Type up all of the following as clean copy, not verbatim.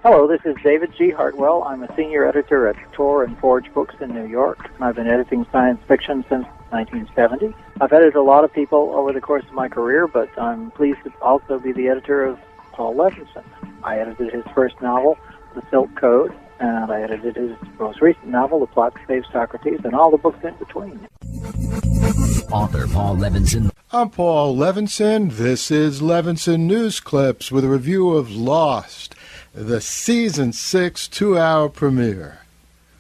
Hello, this is David G. Hartwell. I'm a senior editor at Tor and Forge Books in New York. I've been editing science fiction since 1970. I've edited a lot of people over the course of my career, but I'm pleased to also be the editor of Paul Levinson. I edited his first novel, The Silk Code, and I edited his most recent novel, The Plot to Save Socrates, and all the books in between. Author Paul Levinson. I'm Paul Levinson. This is Levinson News Clips with a review of Lost, the Season 6 two-hour premiere,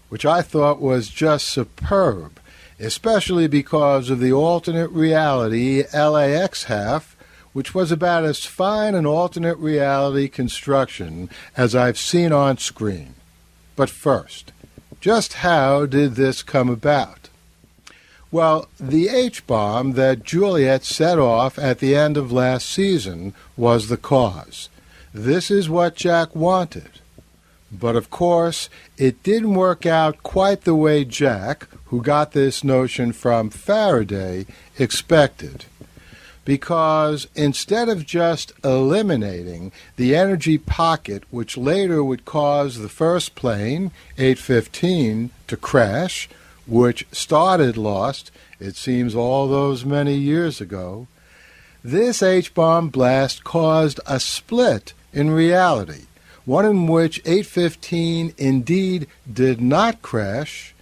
which I thought was just superb, especially because of the alternate reality LAX half, which was about as fine an alternate reality construction as I've seen on screen. But first, just how did this come about? Well, the H-bomb that Juliet set off at the end of last season was the cause. This is what Jack wanted. But of course, it didn't work out quite the way Jack, who got this notion from Faraday, expected. Because instead of just eliminating the energy pocket which later would cause the first plane, 815, to crash, which started Lost, it seems all those many years ago, this H-bomb blast caused a split in reality, one in which 815 indeed did not crash,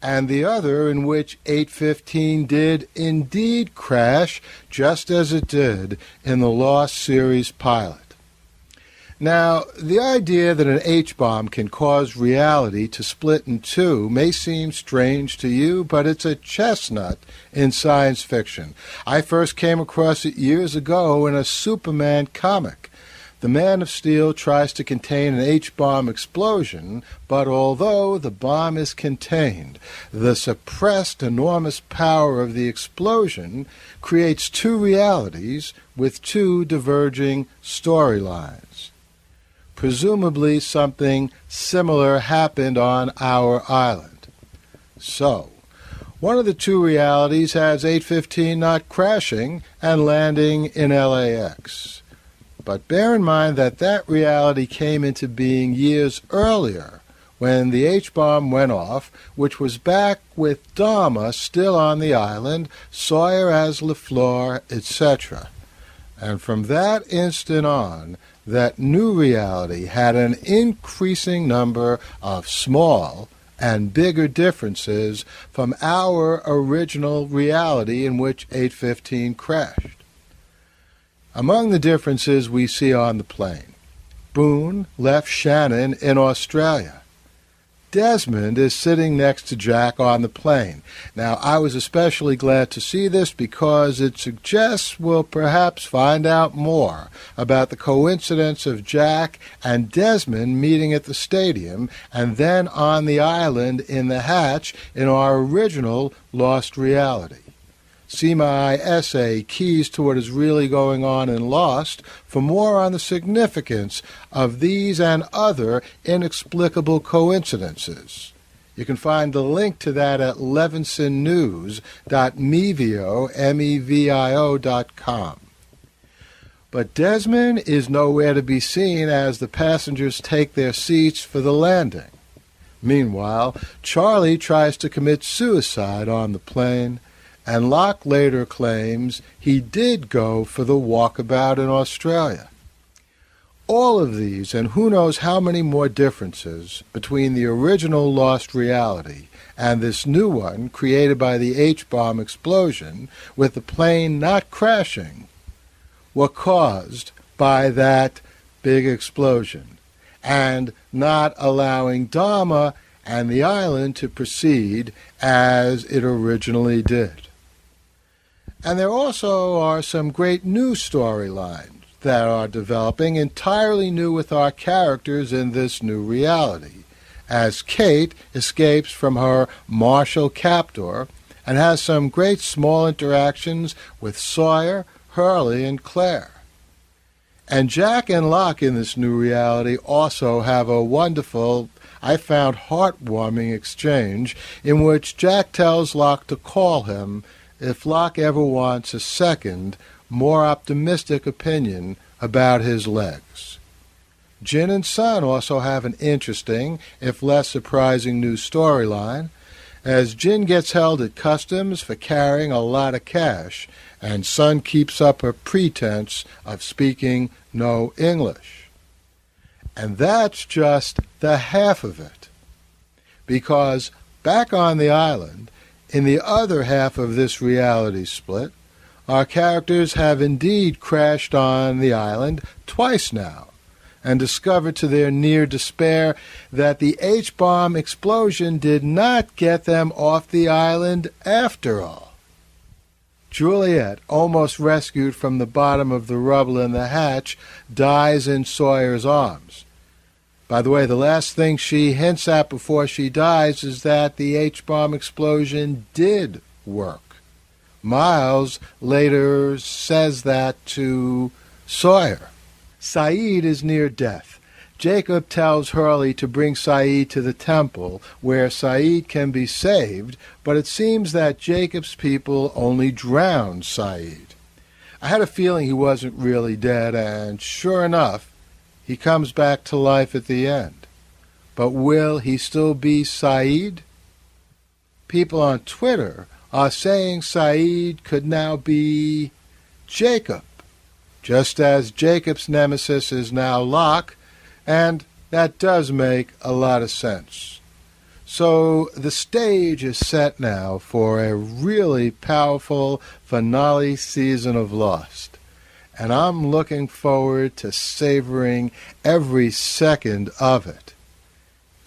and the other in which 815 did indeed crash, just as it did in the Lost series pilot. Now, the idea that an H-bomb can cause reality to split in two may seem strange to you, but it's a chestnut in science fiction. I first came across it years ago in a Superman comic. The Man of Steel tries to contain an H-bomb explosion, but although the bomb is contained, the suppressed enormous power of the explosion creates two realities with two diverging storylines. Presumably something similar happened on our island. So, one of the two realities has 815 not crashing and landing in LAX. But bear in mind that that reality came into being years earlier, when the H-bomb went off, which was back with Dharma still on the island, Sawyer as LaFleur, etc. And from that instant on, that new reality had an increasing number of small and bigger differences from our original reality in which 815 crashed. Among the differences we see on the plane, Boone left Shannon in Australia. Desmond is sitting next to Jack on the plane. Now, I was especially glad to see this because it suggests we'll perhaps find out more about the coincidence of Jack and Desmond meeting at the stadium and then on the island in the hatch in our original Lost reality. See my essay, Keys to What is Really Going On in Lost, for more on the significance of these and other inexplicable coincidences. You can find the link to that at levinsonnews.mevio.com. But Desmond is nowhere to be seen as the passengers take their seats for the landing. Meanwhile, Charlie tries to commit suicide on the plane, and Locke later claims he did go for the walkabout in Australia. All of these, and who knows how many more differences between the original Lost reality and this new one created by the H-bomb explosion, with the plane not crashing, were caused by that big explosion, and not allowing Dharma and the island to proceed as it originally did. And there also are some great new storylines that are developing, entirely new with our characters in this new reality, as Kate escapes from her martial captor and has some great small interactions with Sawyer, Hurley, and Claire. And Jack and Locke in this new reality also have a wonderful, I found heartwarming exchange in which Jack tells Locke to call him if Locke ever wants a second, more optimistic opinion about his legs. Jin and Sun also have an interesting, if less surprising, new storyline, as Jin gets held at customs for carrying a lot of cash, and Sun keeps up a pretense of speaking no English. And that's just the half of it. Because back on the island, in the other half of this reality split, our characters have indeed crashed on the island twice now, and discovered to their near despair that the H-bomb explosion did not get them off the island after all. Juliet, almost rescued from the bottom of the rubble in the hatch, dies in Sawyer's arms. By the way, the last thing she hints at before she dies is that the H-bomb explosion did work. Miles later says that to Sawyer. Saeed is near death. Jacob tells Hurley to bring Saeed to the temple, where Saeed can be saved, but it seems that Jacob's people only drowned Saeed. I had a feeling he wasn't really dead, and sure enough, he comes back to life at the end. But will he still be Saeed? People on Twitter are saying Saeed could now be Jacob, just as Jacob's nemesis is now Locke, and that does make a lot of sense. So the stage is set now for a really powerful finale season of Lost, and I'm looking forward to savoring every second of it,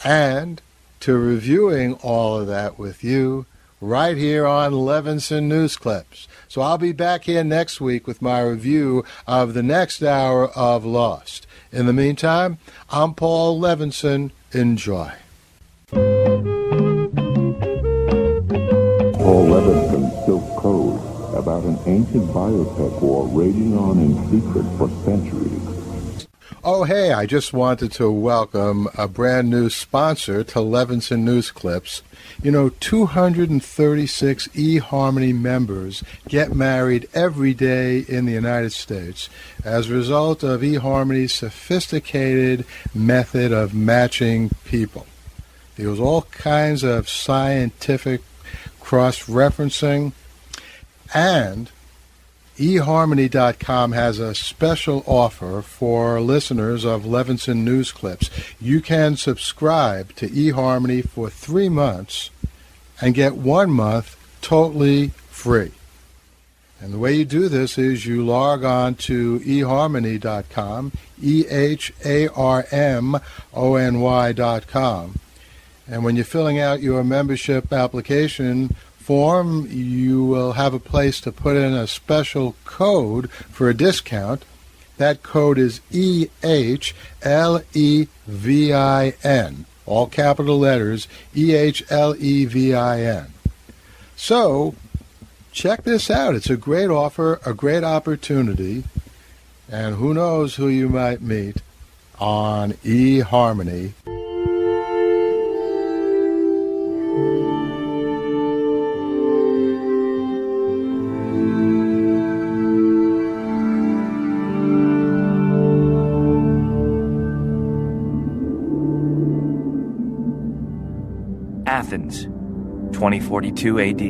and to reviewing all of that with you right here on Levinson News Clips. So I'll be back here next week with my review of the next hour of Lost. In the meantime, I'm Paul Levinson. Enjoy. Paul Levinson Silk Code, about an ancient biotech war raging on in secret for centuries. Oh, hey, I just wanted to welcome a brand new sponsor to Levinson News Clips. 236 eHarmony members get married every day in the United States as a result of eHarmony's sophisticated method of matching people. There was all kinds of scientific cross-referencing, and eHarmony.com has a special offer for listeners of Levinson News Clips. You can subscribe to eHarmony for 3 months and get 1 month totally free. And the way you do this is you log on to eHarmony.com, eHarmony.com, and when you're filling out your membership application form, you will have a place to put in a special code for a discount. That code is EHLEVIN, all capital letters, EHLEVIN. So, check this out. It's a great offer, a great opportunity, and who knows who you might meet on eHarmony. Athens, 2042 AD.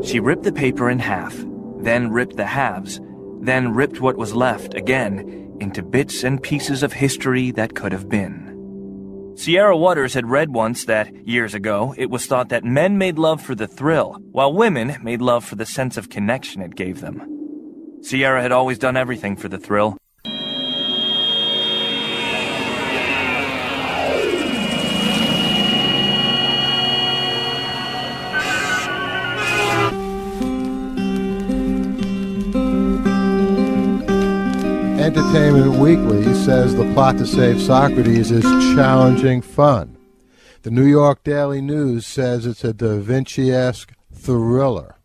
She ripped the paper in half, then ripped the halves, then ripped what was left again into bits and pieces of history that could have been. Sierra Waters had read once that, years ago, it was thought that men made love for the thrill, while women made love for the sense of connection it gave them. Sierra had always done everything for the thrill. Entertainment Weekly says the plot to save Socrates is challenging fun. The New York Daily News says it's a Da Vinci-esque thriller.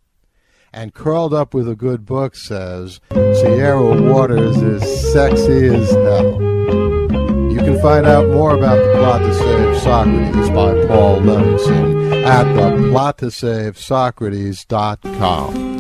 And Curled Up with a Good Book says Sierra Waters is sexy as hell. You can find out more about The Plot to Save Socrates by Paul Levinson at theplot2savesocrates.com.